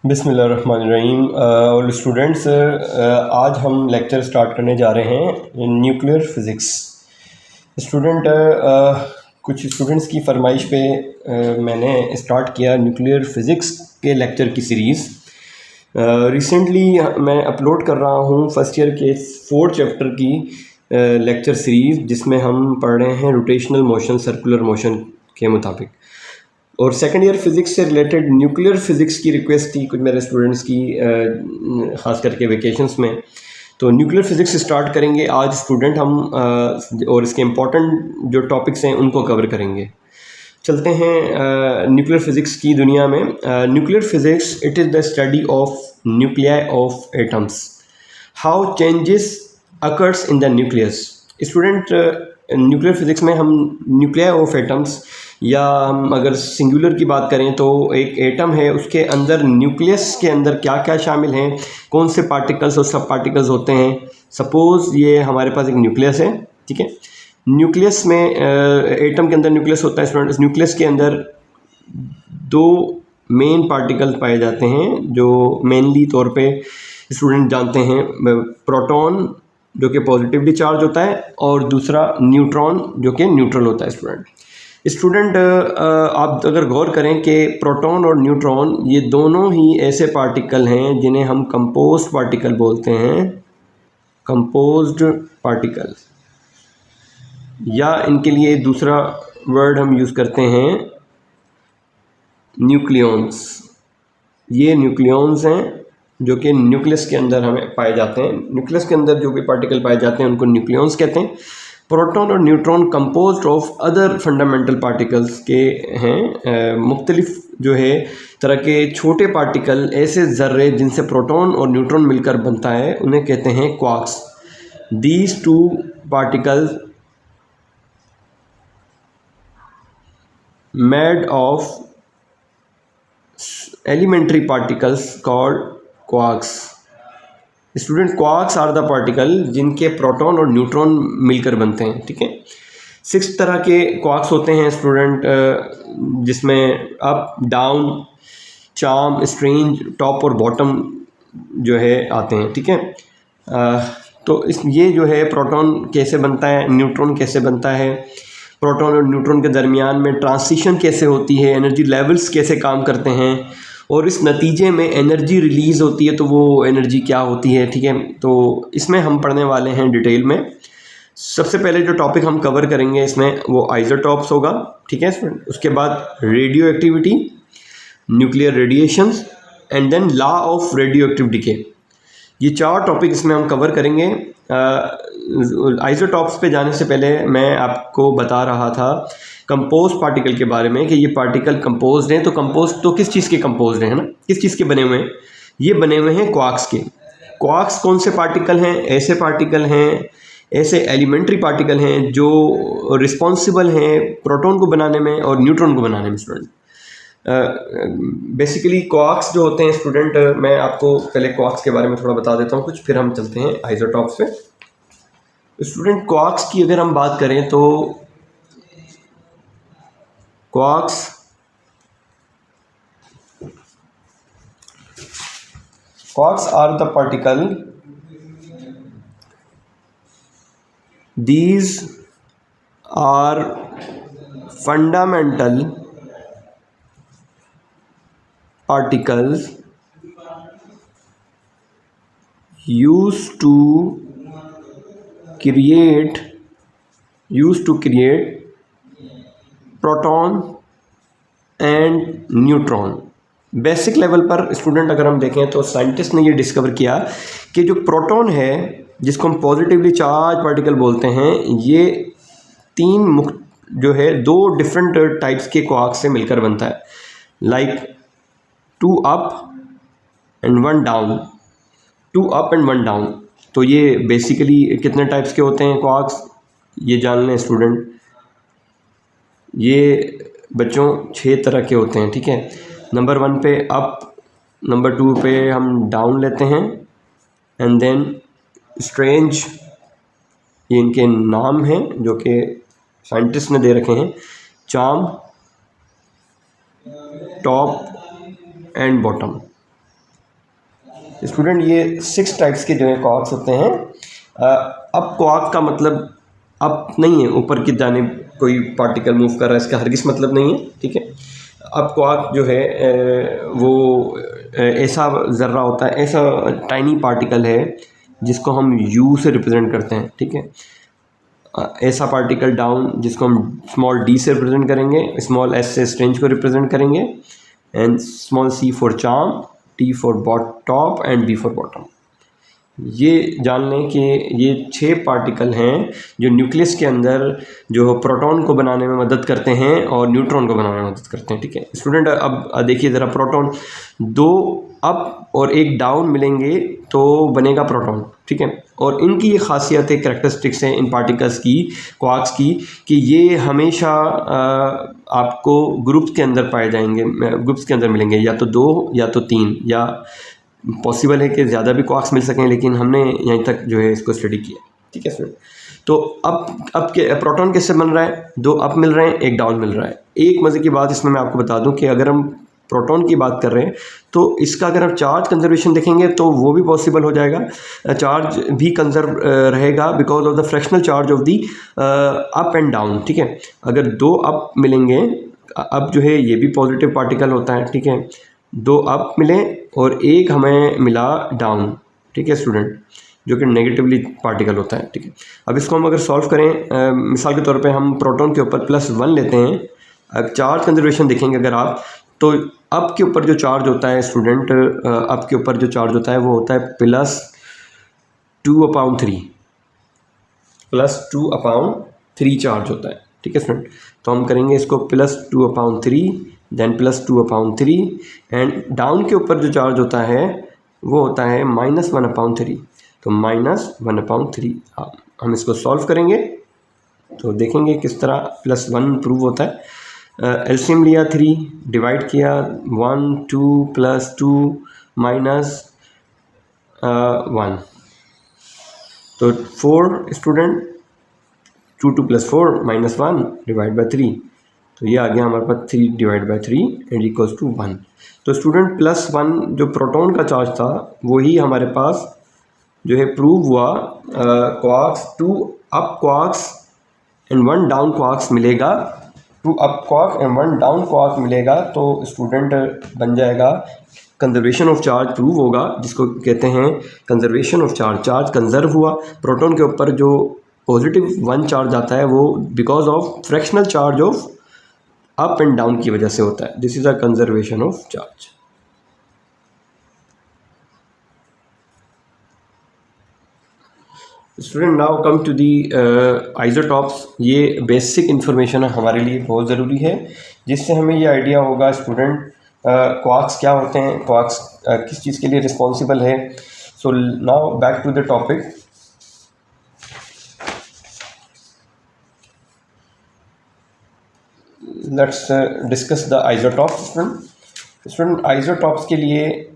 बिस्मिल्लाहिर्रहमानिर्रहीम। और स्टूडेंट्स, आज हम लेक्चर स्टार्ट करने जा रहे हैं न्यूक्लियर फ़िज़िक्स। स्टूडेंट कुछ स्टूडेंट्स की फरमाइश पे मैंने स्टार्ट किया न्यूक्लियर फ़िज़िक्स के लेक्चर की सीरीज़। रिसेंटली मैं अपलोड कर रहा हूँ फर्स्ट ईयर के 4 चैप्टर की लेक्चर सीरीज़, जिसमें हम पढ़ रहे हैं रोटेशनल मोशन, सर्कुलर मोशन के मुताबिक। और सेकेंड ईयर फिज़िक्स से रिलेटेड न्यूक्लियर फ़िज़िक्स की रिक्वेस्ट थी कुछ मेरे स्टूडेंट्स की, ख़ास करके वेकेशंस में। तो न्यूक्लियर फ़िज़िक्स स्टार्ट करेंगे आज स्टूडेंट हम, और इसके इम्पोर्टेंट जो टॉपिक्स हैं उनको कवर करेंगे। चलते हैं न्यूक्लियर फ़िज़िक्स की दुनिया में। Nuclear physics it is the study of nuclei of atoms, how changes occurs in the nucleus. Student, nuclear physics में हम न्यूक्लियाई ऑफ एटम्स, या हम अगर सिंगुलर की बात करें तो एक एटम है, उसके अंदर न्यूक्लियस के अंदर क्या क्या शामिल हैं, कौन से पार्टिकल्स और सब पार्टिकल्स होते हैं। सपोज़ ये हमारे पास एक न्यूक्लियस है, ठीक है। न्यूक्लियस में एटम के अंदर न्यूक्लियस होता है स्टूडेंट्स। न्यूक्लियस के अंदर 2 मेन पार्टिकल्स पाए जाते हैं जो मेनली तौर पे स्टूडेंट जानते हैं। प्रोटॉन जो कि पॉजिटिवली चार्ज होता है, और दूसरा न्यूट्रॉन जो कि न्यूट्रल होता है। स्टूडेंट आप अगर गौर करें कि प्रोटॉन और न्यूट्रॉन ये दोनों ही ऐसे पार्टिकल हैं जिन्हें हम कंपोज्ड पार्टिकल बोलते हैं, कंपोज्ड पार्टिकल, या इनके लिए दूसरा वर्ड हम यूज़ करते हैं न्यूक्लियॉन्स। ये न्यूक्लियॉन्स हैं जो कि न्यूक्लियस के अंदर हमें पाए जाते हैं। न्यूक्लियस के अंदर जो भी पार्टिकल पाए जाते हैं उनको न्यूक्लियॉन्स कहते हैं। प्रोटॉन और neutron composed of other fundamental particles के हैं। मुख्तलिफ जो है तरह के छोटे पार्टिकल, ऐसे ज़र्रे जिनसे प्रोटॉन और न्यूट्रॉन मिलकर बनता है, उन्हें कहते हैं quarks. These 2 particles made of elementary particles called quarks. Student, quarks are the particle जिनके प्रोटॉन और न्यूट्रॉन मिलकर बनते हैं, ठीक है। 6 तरह के क्वार्क्स होते हैं स्टूडेंट, जिसमें up, down, charm, strange, top और बॉटम जो है आते हैं, ठीक है। तो ये जो है प्रोटॉन कैसे बनता है, न्यूट्रॉन कैसे बनता है, प्रोटॉन और न्यूट्रॉन के दरमियान में ट्रांसिशन कैसे होती है, एनर्जी लेवल्स कैसे काम करते हैं, और इस नतीजे में एनर्जी रिलीज़ होती है तो वो एनर्जी क्या होती है, ठीक है। तो इसमें हम पढ़ने वाले हैं डिटेल में। सबसे पहले जो टॉपिक हम कवर करेंगे इसमें वो आइसोटॉप्स होगा, ठीक है। उसके बाद radioactivity, nuclear radiations, and then law of radioactive decay. ये 4 टॉपिक इसमें हम कवर करेंगे। आइसोटॉप्स पे जाने से पहले मैं आपको बता रहा था कंपोज्ड पार्टिकल के बारे में कि ये पार्टिकल कंपोज्ड हैं। तो कंपोज्ड तो किस चीज़ के कंपोज्ड हैं, है ना, किस चीज़ के बने हुए हैं? ये बने हुए हैं क्वार्क्स के। क्वार्क्स कौन से पार्टिकल हैं? ऐसे पार्टिकल हैं, ऐसे एलिमेंट्री पार्टिकल हैं जो रिस्पॉन्सिबल हैं प्रोटॉन को बनाने में और न्यूट्रॉन को बनाने में। स्टूडेंट, बेसिकली क्वार्क्स जो होते हैं स्टूडेंट, मैं आपको पहले क्वार्क्स के बारे में थोड़ा बता देता हूँ कुछ, फिर हम चलते हैं आइसोटॉप्स पे। स्टूडेंट, क्वार्क्स की अगर हम बात करें तो quarks are the particle, these are fundamental particles used to create proton and neutron. Basic level पर स्टूडेंट अगर हम देखें तो साइंटिस्ट ने ये डिस्कवर किया कि जो प्रोटॉन है, जिसको हम पॉजिटिवली चार्ज पार्टिकल बोलते हैं, ये 3 जो है 2 डिफरेंट टाइप्स के क्वार्क्स से मिलकर बनता है। Like 2 up and 1 down, 2 up and 1 down. तो ये बेसिकली कितने टाइप्स के होते हैं क्वार्क्स, ये जान लें स्टूडेंट। ये बच्चों 6 तरह के होते हैं, ठीक है। नंबर 1 पे अप, नंबर 2 पे हम डाउन लेते हैं, एंड देन स्ट्रेंज, ये इनके नाम हैं जो कि साइंटिस्ट ने दे रखे हैं, charm, top and bottom. Student ये 6 टाइप्स के जो है क्वार्क्स होते हैं। अब क्वार्क का मतलब अब नहीं है ऊपर की जानिब कोई पार्टिकल मूव कर रहा है, इसका हरगिज़ मतलब नहीं है, ठीक है। अब क्वार्क जो है वो ऐसा ज़र्रा होता है, ऐसा टाइनी पार्टिकल है जिसको हम यू से रिप्रेजेंट करते हैं, ठीक है। ऐसा पार्टिकल डाउन जिसको हम स्मॉल डी से रिप्रेजेंट करेंगे, स्मॉल एस से स्ट्रेंज को रिप्रेजेंट करेंगे, and small C for charm, T for top and B for bottom. ये जान लें कि ये 6 पार्टिकल हैं जो न्यूक्लियस के अंदर जो प्रोटॉन को बनाने में मदद करते हैं और न्यूट्रॉन को बनाने में मदद करते हैं, ठीक है स्टूडेंट। अब देखिए ज़रा, प्रोटॉन 2 अप और 1 डाउन मिलेंगे तो बनेगा प्रोटॉन, ठीक है। और इनकी ये खासियत कैरेक्टरिस्टिक्स हैं इन पार्टिकल्स की, क्वार्क्स की, कि ये हमेशा आपको ग्रुप्स के अंदर पाए जाएंगे, ग्रुप्स के अंदर मिलेंगे, या तो 2 या तो 3, या पॉसिबल है कि ज़्यादा भी क्वार्क्स मिल सकें, लेकिन हमने यहीं तक जो है इसको स्टडी किया, ठीक है स्टूडेंट। तो अब के प्रोटॉन किससे बन रहा है? 2 अप मिल रहे हैं, 1 डाउन मिल रहा है। एक मज़े की बात इसमें मैं आपको बता दूं कि अगर हम प्रोटॉन की बात कर रहे हैं तो इसका अगर आप चार्ज कंजर्वेशन देखेंगे तो वो भी पॉसिबल हो जाएगा, चार्ज भी कंजर्व रहेगा because of the fractional charge of the up and down, ठीक है। अगर 2 अप मिलेंगे, अब जो है ये भी पॉजिटिव पार्टिकल होता है, ठीक है, 2 अप मिले और 1 हमें मिला डाउन, ठीक है स्टूडेंट, जो कि नेगेटिवली पार्टिकल होता है, ठीक है। अब इसको हम अगर सॉल्व करें, मिसाल के तौर पे हम प्रोटॉन के ऊपर +1 लेते हैं। अब चार्ज कंजर्वेशन देखेंगे अगर आप, तो अप के ऊपर जो चार्ज होता है स्टूडेंट, अप के ऊपर जो चार्ज होता है वो होता है +2/3, +2/3 चार्ज होता है, ठीक है स्टूडेंट। तो हम करेंगे इसको +2/3, देन +2/3, एंड डाउन के ऊपर जो चार्ज होता है वो होता है -1/3, तो -1/3। हम इसको सॉल्व करेंगे तो देखेंगे किस तरह +1 प्रूव होता है। एलसीएम लिया 3, डिवाइड किया 1 2 +2 -1, तो 4 स्टूडेंट, 2 2 +4 -1 डिवाइड बाई 3, तो ये आ गया हमारे पास 3 divide by 3 and equals to 1। तो स्टूडेंट +1 जो प्रोटॉन का चार्ज था वही हमारे पास जो है प्रूव हुआ। Quarks 2 up quarks and 1 down quarks मिलेगा, 2 up quark and 1 down quark मिलेगा, तो स्टूडेंट बन जाएगा कंजर्वेशन ऑफ चार्ज प्रूव होगा, जिसको कहते हैं conservation of charge. Charge conserve हुआ, प्रोटॉन के ऊपर जो +1 चार्ज आता है वो because of fractional charge of up and down की वजह से होता है। This is a conservation of charge. Student now come to the isotopes. ये बेसिक इन्फॉर्मेशन हमारे लिए बहुत ज़रूरी है, जिससे हमें ये आइडिया होगा स्टूडेंट क्वार्क्स क्या होते हैं, क्वार्क्स किस चीज़ के लिए रिस्पॉन्सिबल है। So now back to the topic. Let's discuss the isotopes. Student isotopes के लिए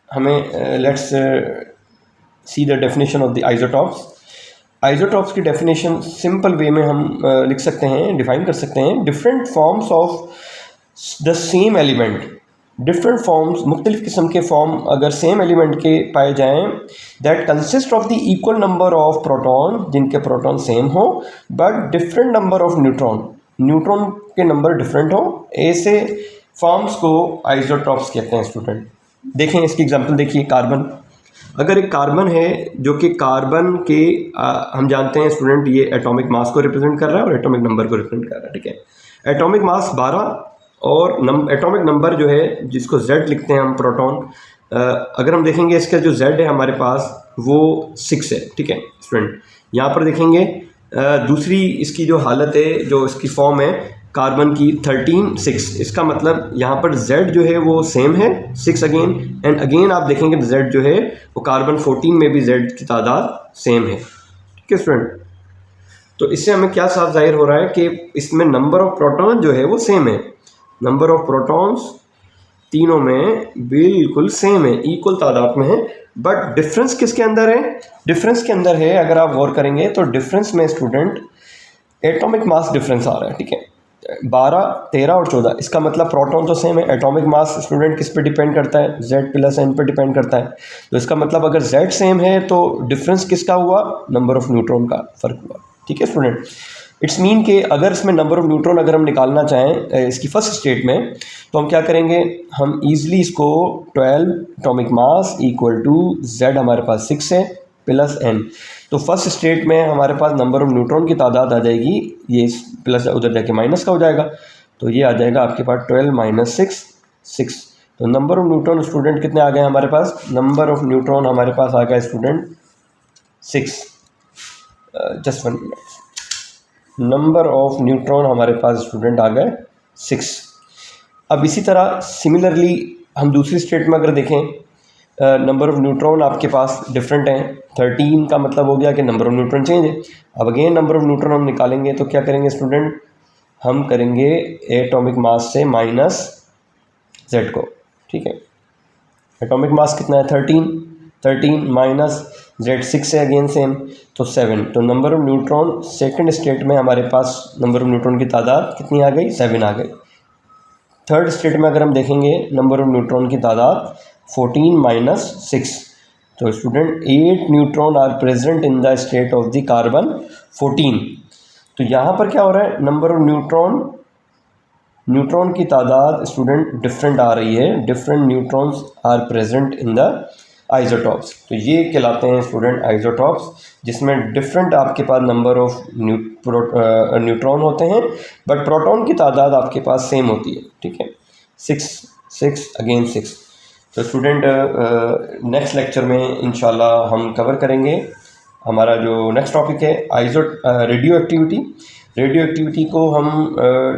हमें let's see the definition of the isotopes. Isotopes की डेफिनेशन सिंपल वे में हम लिख सकते हैं, डिफाइन कर सकते हैं, different forms of the same element. Different forms, मुख्तलिफ किस्म के फॉर्म अगर सेम एलिमेंट के पाए जाएं, that consist of the equal number of proton, जिनके प्रोटॉन सेम हो but different number of neutron, neutron के नंबर डिफरेंट हो, ऐसे फॉर्म्स को आइसोटॉप्स कहते हैं स्टूडेंट। देखें इसकी एग्जांपल देखिए, कार्बन। अगर एक कार्बन है जो कि कार्बन के हम जानते हैं स्टूडेंट ये एटॉमिक मास को रिप्रेजेंट कर रहा है और एटॉमिक नंबर को रिप्रेजेंट कर रहा है, ठीक है। एटॉमिक मास 12 और एटॉमिक नंबर जो है जिसको Z लिखते हैं हम, प्रोटॉन। अगर हम देखेंगे इसका जो Z है हमारे पास वो 6 है, ठीक है स्टूडेंट। यहाँ पर देखेंगे दूसरी इसकी जो हालत है, जो इसकी फॉर्म है कार्बन की 13 6, इसका मतलब यहाँ पर Z जो है वो सेम है 6 अगेन, एंड अगेन आप देखेंगे Z जो है वो कार्बन 14 में भी Z की तादाद सेम है, ठीक है स्टूडेंट। तो इससे हमें क्या साफ जाहिर हो रहा है कि इसमें नंबर ऑफ प्रोटॉन जो है वो सेम है, नंबर ऑफ प्रोटॉन्स तीनों में बिल्कुल सेम है, इक्वल तादाद में है। बट डिफरेंस किसके अंदर है? डिफरेंस के अंदर है, अगर आप गौर करेंगे तो डिफरेंस में स्टूडेंट एटॉमिक मास डिफरेंस आ रहा है, ठीक है। 12, 13 और 14, इसका मतलब प्रोटॉन तो सेम है। एटॉमिक मास स्टूडेंट किस पे डिपेंड करता है? Z प्लस n पे डिपेंड करता है। तो इसका मतलब अगर Z सेम है तो डिफरेंस किसका हुआ? नंबर ऑफ़ न्यूट्रॉन का फ़र्क हुआ। ठीक है स्टूडेंट, इट्स मीन कि अगर इसमें नंबर ऑफ़ न्यूट्रॉन अगर हम निकालना चाहें इसकी फर्स्ट स्टेट में, तो हम क्या करेंगे, हम ईज़िली इसको 12 atomic mass equal to Z हमारे पास 6 है प्लस n। तो फर्स्ट स्टेट में हमारे पास नंबर ऑफ़ न्यूट्रॉन की तादाद आ जाएगी, ये प्लस उधर जाके माइनस का हो जाएगा, तो ये आ जाएगा आपके पास 12 माइनस 6। तो नंबर ऑफ़ न्यूट्रॉन स्टूडेंट कितने आ गए हमारे पास? नंबर ऑफ़ न्यूट्रॉन हमारे पास आ गया student 6। Just 1 minute. Number of neutron हमारे पास स्टूडेंट आ गए 6। अब इसी तरह सिमिलरली हम दूसरी स्टेट में अगर देखें, नंबर ऑफ़ न्यूट्रॉन आपके पास डिफरेंट हैं। 13 का मतलब हो गया कि नंबर ऑफ़ न्यूट्रॉन चेंज है। अब अगेन नंबर ऑफ़ न्यूट्रॉन हम निकालेंगे तो क्या करेंगे स्टूडेंट, हम करेंगे एटॉमिक मास से माइनस Z को। ठीक है, एटॉमिक मास कितना है? 13 माइनस Z 6 है अगेन सेम, तो 7। तो number of neutron second state में हमारे पास नंबर ऑफ़ न्यूट्रॉन की तादाद कितनी आ गई? 7 आ गई। थर्ड स्टेट में अगर हम देखेंगे नंबर ऑफ़ न्यूट्रॉन की तादाद 14 माइनस 6। तो student 8 neutron are present in the state of the carbon 14। तो यहाँ पर क्या हो रहा है, नंबर ऑफ़ न्यूट्रॉन की तादाद स्टूडेंट डिफरेंट आ रही है। Different neutrons are present in the isotopes. तो ये कहलाते हैं स्टूडेंट आइसोटॉप्स, जिसमें डिफरेंट आपके पास नंबर ऑफ़ न्यूट्रॉन होते हैं, बट प्रोटॉन की तादाद आपके पास सेम होती है। ठीक है, 6 अगेन 6। तो स्टूडेंट नेक्स्ट लेक्चर में इंशाल्लाह हम कवर करेंगे हमारा जो नेक्स्ट टॉपिक है रेडियो एक्टिविटी। रेडियो एक्टिविटी को हम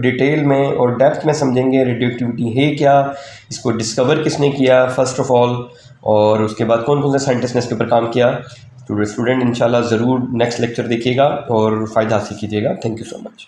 डिटेल में और डेप्थ में समझेंगे। रेडियो एक्टिविटी है क्या, इसको डिस्कवर किसने किया फ़र्स्ट ऑफ़ ऑल, और उसके बाद कौन कौन से साइंटिस्ट ने इसके ऊपर काम किया। तो स्टूडेंट इंशाल्लाह ज़रूर नेक्स्ट लेक्चर देखिएगा और फ़ायदा हासिल कीजिएगा। Thank you so much.